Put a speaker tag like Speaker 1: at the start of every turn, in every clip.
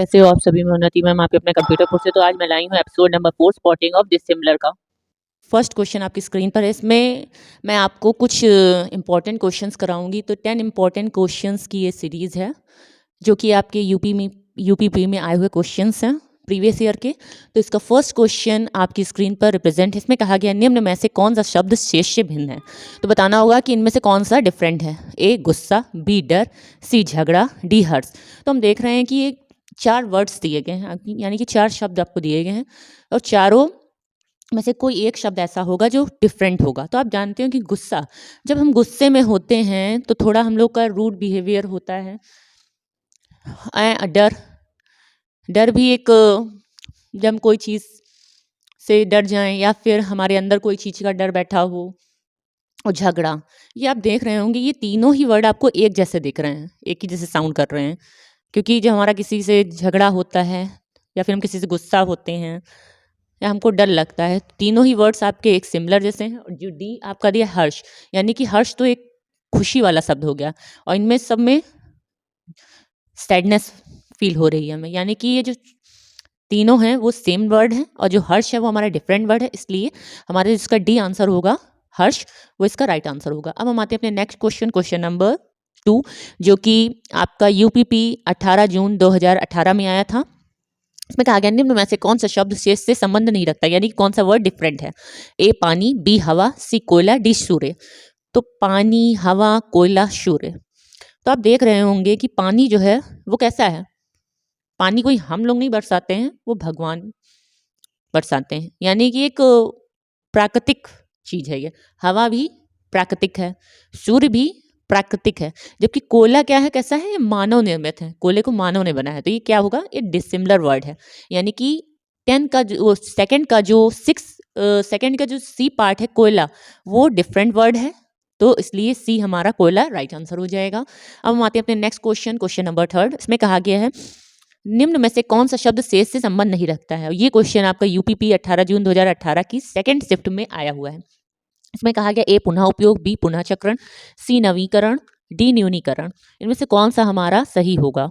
Speaker 1: कैसे हो आप सभी? मैं उन्नति मैम आपके अपने कंप्यूटर कोर्स से। तो आज मैं लाई हूँ episode number 4 spotting of dissimilar का। फर्स्ट क्वेश्चन आपकी स्क्रीन पर है। इसमें मैं आपको कुछ इंपॉर्टेंट क्वेश्चंस कराऊंगी। तो 10 इंपॉर्टेंट क्वेश्चंस की ये सीरीज़ है जो कि आपके यूपीपी में आए हुए क्वेश्चंस हैं प्रीवियस ईयर के। तो इसका फर्स्ट क्वेश्चन आपकी स्क्रीन पर रिप्रेजेंट है। इसमें कहा गया निम्न में से कौन सा शब्द शेष से भिन्न है। तो बताना होगा कि इनमें से कौन सा डिफरेंट है। ए गुस्सा, बी डर, सी झगड़ा, डी हर्ष। तो हम देख रहे हैं कि ये 4 वर्ड्स दिए गए हैं, यानी कि 4 शब्द आपको दिए गए हैं और चारों में से कोई एक शब्द ऐसा होगा जो डिफरेंट होगा। तो आप जानते हो कि गुस्सा, जब हम गुस्से में होते हैं तो थोड़ा हम लोग का रूड बिहेवियर होता है। डर, डर भी एक, जब हम कोई चीज़ से डर जाएं या फिर हमारे अंदर कोई चीज़ का डर बैठा हो। और झगड़ा, ये आप देख रहे होंगे ये तीनों ही वर्ड आपको एक जैसे दिख रहे हैं, एक ही जैसे साउंड कर रहे हैं। क्योंकि जब हमारा किसी से झगड़ा होता है या फिर हम किसी से गुस्सा होते हैं या हमको डर लगता है, तीनों ही वर्ड्स आपके एक सिमिलर जैसे हैं। और जो डी आपका दिया हर्ष, यानी कि हर्ष तो एक खुशी वाला शब्द हो गया और इनमें सब में सैडनेस फील हो रही है हमें, यानी कि ये जो तीनों हैं वो सेम वर्ड हैं और जो हर्ष है वो हमारा डिफरेंट वर्ड है। इसलिए हमारे जिसका डी आंसर होगा हर्ष, वो इसका राइट आंसर होगा। अब हम आते हैं अपने नेक्स्ट क्वेश्चन नंबर 2, जो कि आपका यूपीपी 18 जून 2018 में आया था। इसमें कहा गया निम्न में से कौन सा शब्द शेष से संबंध नहीं रखता, यानी कि कौन सा वर्ड डिफरेंट है। ए पानी, बी हवा, सी कोयला, डी सूर्य। तो पानी, हवा, कोयला, सूर्य। तो आप देख रहे होंगे कि पानी जो है वो कैसा है। पानी कोई हम लोग नहीं बरसाते हैं, वो भगवान बरसाते हैं, यानी कि एक प्राकृतिक चीज है ये। हवा भी प्राकृतिक है, सूर्य भी प्राकृतिक है। जबकि कोयला क्या है, कैसा है, ये मानव निर्मित है, कोयले को मानव ने बनाया है। तो ये क्या होगा, ये डिसिमिलर वर्ड है। यानी कि 10 का जो सेकंड का जो 6 सेकंड का जो सी पार्ट है कोयला, वो डिफरेंट वर्ड है। तो इसलिए सी हमारा कोयला राइट आंसर हो जाएगा। अब हम आते हैं अपने नेक्स्ट क्वेश्चन नंबर 3। इसमें कहा गया है निम्न में से कौन सा शब्द शेष से संबंध नहीं रखता है। ये क्वेश्चन आपका यूपीपी 18 जून 2018 की सेकंड शिफ्ट में आया हुआ है। इसमें कहा गया ए पुनः उपयोग, बी पुनः चक्रण, सी नवीकरण, डी न्यूनीकरण। इनमें से कौन सा हमारा सही होगा।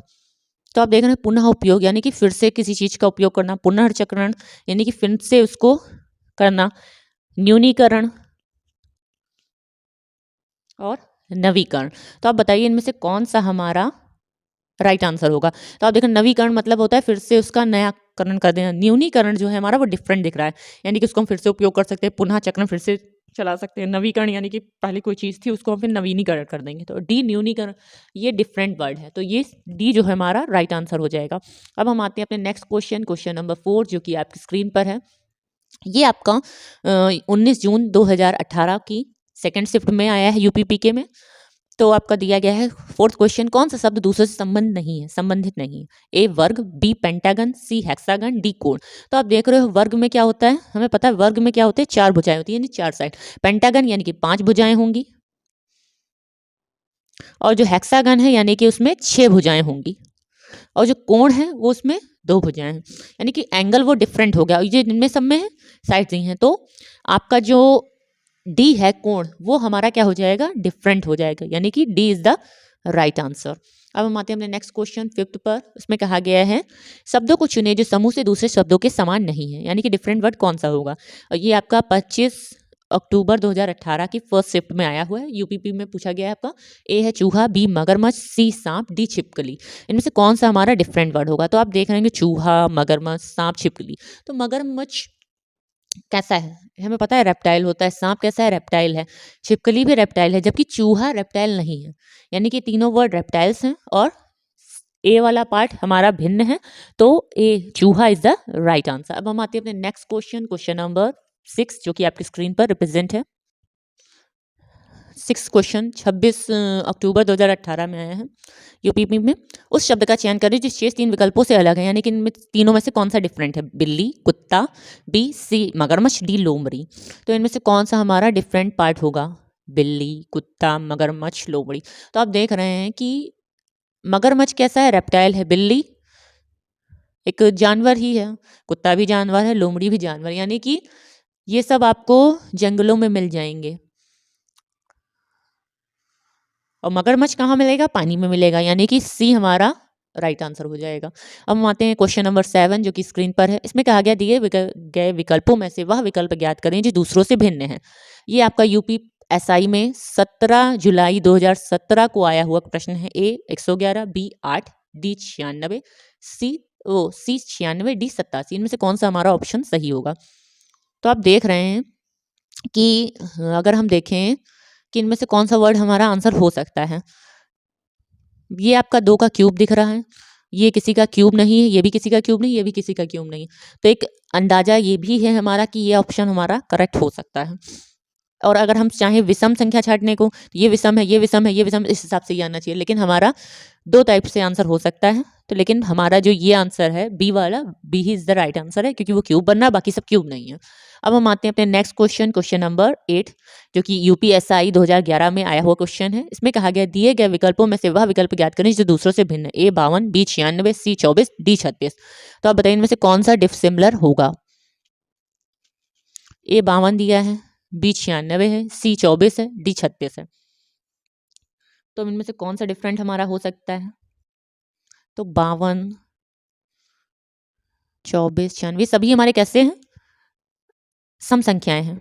Speaker 1: तो आप देख रहे हैं पुनः उपयोग यानी कि फिर से किसी चीज का उपयोग करना, पुनर्चक्रण यानी कि फिर से उसको करना, न्यूनीकरण और नवीकरण। तो आप बताइए इनमें से कौन सा हमारा राइट आंसर होगा। तो आप देखो नवीकरण मतलब होता है फिर से उसका नयाकरण कर देना। न्यूनीकरण जो है हमारा वो डिफरेंट दिख रहा है, यानी कि उसको हम फिर से उपयोग कर सकते हैं, पुनः चक्रण फिर से चला सकते हैं। नवीकरण यानी कि पहले कोई चीज़ थी उसको हम फिर नवीनीकरण कर देंगे। तो डी न्यूनीकरण ये डिफरेंट वर्ड है, तो ये डी जो है हमारा राइट आंसर हो जाएगा। अब हम आते हैं अपने नेक्स्ट क्वेश्चन नंबर 4, जो कि आपकी स्क्रीन पर है। ये आपका 19 जून 2018 की सेकेंड शिफ्ट में आया है यूपीपीके में। तो आपका दिया गया है फोर्थ क्वेश्चन, कौन सा शब्द दूसरे से संबंधित नहीं है। ए वर्ग, बी पेंटागन, सी हेक्सागन, डी कोण। तो आप देख रहे हो वर्ग में क्या होता है, हमें पता है वर्ग में क्या होते हैं, 4 भुजाएं होती है, यानी 4 साइड। पेंटागन यानी कि 5 भुजाएं होंगी और जो हेक्सागन है यानी कि उसमें 6 भुजाएं होंगी और जो कोण है वो उसमें 2 भुजाएं हैं, यानी कि एंगल वो डिफरेंट हो गया। और ये जिनमें सब में है साइड दी हैं, तो आपका जो डी है कोण, वो हमारा क्या हो जाएगा, डिफरेंट हो जाएगा, यानी कि D is the right answer. अब हम आते हैं अपने नेक्स्ट क्वेश्चन 5 पर। इसमें कहा गया है शब्दों को चुने जो समूह से दूसरे शब्दों के समान नहीं है, यानी कि डिफरेंट वर्ड कौन सा होगा। और ये आपका 25 अक्टूबर 2018 की फर्स्ट शिफ्ट में आया हुआ है, यूपीपी में पूछा गया है आपका। ए है चूहा, बी मगरमच्छ, सी सांप, डी छिपकली। इनमें से कौन सा हमारा डिफरेंट वर्ड होगा। तो आप देख रहे हैं चूहा, मगरमच्छ, सांप, छिपकली। तो मगरमच्छ कैसा है, हमें पता है रेप्टाइल होता है। सांप कैसा है, रेप्टाइल है। छिपकली भी रेप्टाइल है, जबकि चूहा रेप्टाइल नहीं है, यानी कि तीनों वर्ड रेप्टाइल्स हैं और ए वाला पार्ट हमारा भिन्न है। तो ए चूहा इज द राइट आंसर। अब हम आते हैं अपने नेक्स्ट क्वेश्चन नंबर 6, जो कि आपकी स्क्रीन पर रिप्रेजेंट है। 6 क्वेश्चन 26 अक्टूबर 2018 में आया है यूपीपी में। उस शब्द का चयन करें जो शेष 3 विकल्पों से अलग है, यानी कि इनमें तीनों में से कौन सा डिफरेंट है। बिल्ली, कुत्ता, बी सी मगरमच्छ, डी लोमड़ी। तो इनमें से कौन सा हमारा डिफरेंट पार्ट होगा। बिल्ली, कुत्ता, मगरमच्छ, लोमड़ी। तो आप देख रहे हैं कि मगरमच्छ कैसा है, रेप्टाइल है। बिल्ली एक जानवर ही है, कुत्ता भी जानवर है, लोमड़ी भी जानवर, यानी कि ये सब आपको जंगलों में मिल जाएंगे। और मगरमच्छ कहाँ मिलेगा, पानी में मिलेगा, यानी कि सी हमारा राइट आंसर हो जाएगा। अब हम आते हैं क्वेश्चन नंबर 7 जो कि स्क्रीन पर है। इसमें कहा गया दिए गए विकल्पों में से वह विकल्प ज्ञात करें जो दूसरों से भिन्न है। ये आपका यूपीएसआई में 17 जुलाई 2017 को आया हुआ प्रश्न है। ए 111, बी 8, डी 96, सी 96, डी 87। इनमें से कौन सा हमारा ऑप्शन सही होगा? तो आप देख रहे हैं कि अगर हम देखें कि इनमें से कौन सा वर्ड हमारा आंसर हो सकता है। ये आपका 2 का क्यूब दिख रहा है, ये किसी का क्यूब नहीं है, ये भी किसी का क्यूब नहीं, ये भी किसी का क्यूब नहीं। तो एक अंदाजा ये भी है हमारा कि ये ऑप्शन हमारा करेक्ट हो सकता है। और अगर हम चाहें विषम संख्या छांटने को, ये विषम है, ये विषम है, ये विषम, इस हिसाब से ये आना चाहिए। लेकिन हमारा 2 टाइप से आंसर हो सकता है। तो लेकिन हमारा जो ये आंसर है बी वाला, बी ही इज द राइट आंसर है, क्योंकि वो क्यूब बन रहा है, बाकी सब क्यूब नहीं है। अब हम आते हैं अपने नेक्स्ट क्वेश्चन, क्वेश्चन नंबर 8 जो कि यूपीएसआई 2011 में आया हुआ क्वेश्चन है। इसमें कहा गया दिए गए विकल्पों में से वह विकल्प ज्ञात करें जो दूसरों से भिन्न है। ए 52, बी 96, सी 24, डी 36। तो आप बताइए इनमें से कौन सा डिसिमिलर होगा? ए 52 दिया है, बी 96 है, सी 24 है, डी 36 है। तो इनमें से कौन सा डिफरेंट हमारा हो सकता है? तो 52, 24, 96 सभी हमारे कैसे हैं? सम संख्याएं हैं।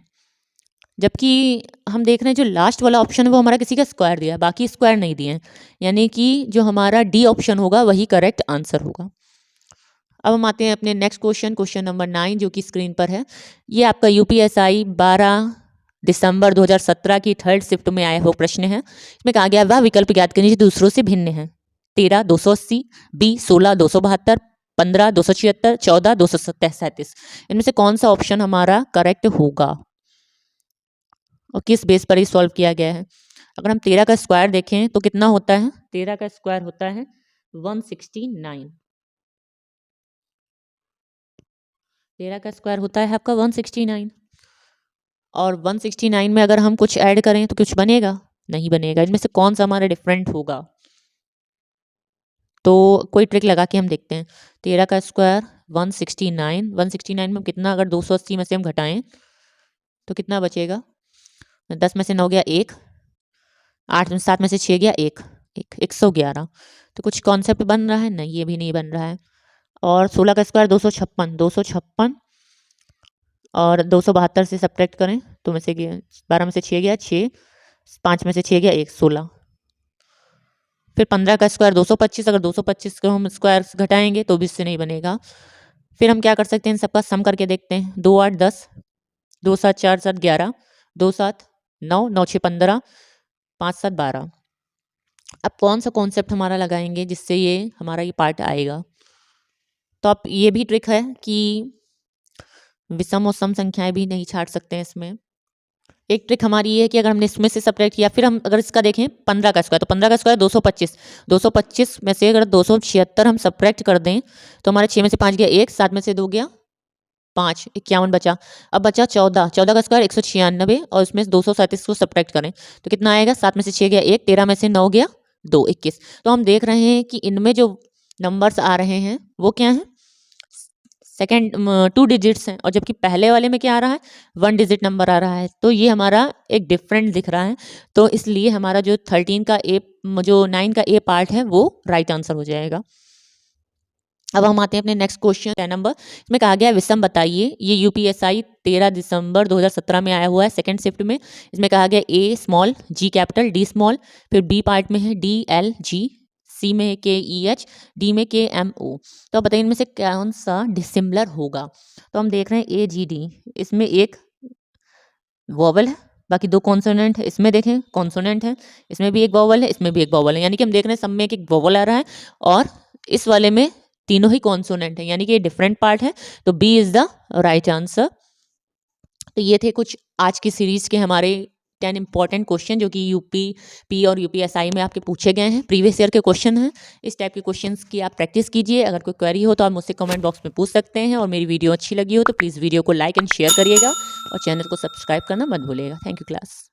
Speaker 1: जबकि हम देख रहे हैं जो लास्ट वाला ऑप्शन है वो हमारा किसी का स्क्वायर दिया है, बाकी स्क्वायर नहीं दिए हैं। यानी कि जो हमारा डी ऑप्शन होगा वही करेक्ट आंसर होगा। अब हम आते हैं अपने नेक्स्ट क्वेश्चन, क्वेश्चन नंबर 9 जो कि स्क्रीन पर है। ये आपका यूपीएसआई 12 दिसंबर 2017 की 3rd शिफ्ट में आया हुआ प्रश्न है। इसमें कहा गया वह विकल्प ज्ञात करने जो दूसरों से भिन्न है। 13 280, बी 16 272, 15 276, 14 237। इनमें से कौन सा ऑप्शन हमारा करेक्ट होगा और किस बेस पर ही सॉल्व किया गया है? अगर हम 13 का स्क्वायर देखें तो कितना होता है? 13 का स्क्वायर होता है 169। 13 का स्क्वायर होता है आपका 169। और 169 में अगर हम कुछ ऐड करें तो कुछ बनेगा? नहीं बनेगा। इनमें से कौन सा हमारा डिफरेंट होगा? तो कोई ट्रिक लगा के हम देखते हैं। 13 का स्क्वायर 169, 169 में कितना, अगर 280 में से हम घटाएं तो कितना बचेगा? 10 में से 9 गया 1, 8 में 7 में से 6 गया 1, 111। तो कुछ कॉन्सेप्ट बन रहा है? नहीं, ये भी नहीं बन रहा है। और 16 का स्क्वायर 256, 256 और 272 से सब्ट्रैक्ट करें तो में से 12 में से 6 गया 6, 5 में से 6 गया 1, 16। फिर 15 का स्क्वायर 225, अगर 225 को हम स्क्वायर घटाएंगे तो भी इससे नहीं बनेगा। फिर हम क्या कर सकते हैं, इन सबका सम करके देखते हैं। 2 8 10, 2 7 4 7 11, 2 7 9, 9 6 15, 5 7 12। अब कौन सा कॉन्सेप्ट हमारा लगाएंगे जिससे ये हमारा ये पार्ट आएगा? तो आप ये भी ट्रिक है कि विषम और सम संख्याएं भी नहीं छाट सकते हैं इसमें। एक ट्रिक हमारी ये है कि अगर हमने इसमें से सब्ट्रैक्ट किया, फिर हम अगर इसका देखें 15 का स्क्वायर, तो 15 का स्क्वायर 225, 225 में से अगर 276 हम सब्ट्रैक्ट कर दें तो हमारे 6 में से 5 गया 1, 7 में से 2 गया 5, 51 बचा। अब बचा 14, 14 का स्क्वायर 196 और इसमें 237 को सब्ट्रैक्ट करें तो कितना आएगा? 7 में से 6 गया 1, 13 में से 9 गया 2, 21। तो हम देख रहे हैं कि इनमें जो नंबर्स आ रहे हैं वो क्या हैं? सेकेंड 2 डिजिट्स हैं, और जबकि पहले वाले में क्या आ रहा है? 1 डिजिट नंबर आ रहा है। तो ये हमारा एक डिफरेंट दिख रहा है। तो इसलिए हमारा जो 13 का ए, जो 9 का ए पार्ट है वो राइट आंसर हो जाएगा। अब हम आते हैं अपने नेक्स्ट क्वेश्चन 10 नंबर। इसमें कहा गया विषम बताइए। ये यूपीएसआई 13 दिसंबर 2017 में आया हुआ है, सेकंड शिफ्ट में। इसमें कहा गया ए small, G capital, D small, फिर बी पार्ट में है डी एल जी, सी में के ई एच, डी में के एम ओ। तो आप बताइए इनमें से कौन सा डिसिमिलर होगा? तो हम देख रहे हैं ए जी डी, इसमें एक वोवल है, बाकी 2 कॉन्सोनेंट है। इसमें देखें कॉन्सोनेंट है, इसमें भी एक वोवल है, इसमें भी एक वोवल है। यानी कि हम देख रहे हैं सब में एक एक वोवल आ रहा है और इस वाले में तीनों ही कॉन्सोनेंट है, यानी कि ये डिफरेंट पार्ट है। तो B is the right answer. तो ये थे कुछ आज की सीरीज के हमारे 10 इंपॉर्टेंट क्वेश्चन जो कि यूपी पी और यूपीएसआई में आपके पूछे गए हैं, प्रीवियस ईयर के क्वेश्चन हैं। इस टाइप के क्वेश्चंस की आप प्रैक्टिस कीजिए। अगर कोई क्वेरी हो तो आप मुझसे कमेंट बॉक्स में पूछ सकते हैं, और मेरी वीडियो अच्छी लगी हो तो प्लीज़ वीडियो को लाइक एंड शेयर करिएगा और चैनल को सब्सक्राइब करना मत भूलिएगा। Thank you class.